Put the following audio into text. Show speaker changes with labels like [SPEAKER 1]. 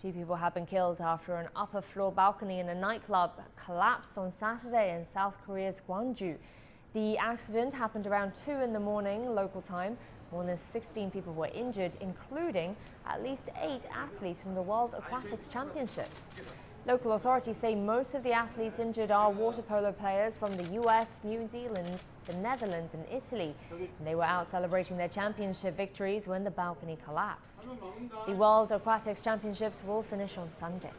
[SPEAKER 1] 2 people have been killed after an upper floor balcony in a nightclub collapsed on Saturday in South Korea's Gwangju. The accident happened around 2 in the morning local time. More than 16 people were injured, including at least 8 athletes from the World Aquatics Championships. Local authorities say most of the athletes injured are water polo players from the US, New Zealand, the Netherlands and Italy. And they were out celebrating their championship victories when the balcony collapsed. The World Aquatics Championships will finish on Sunday.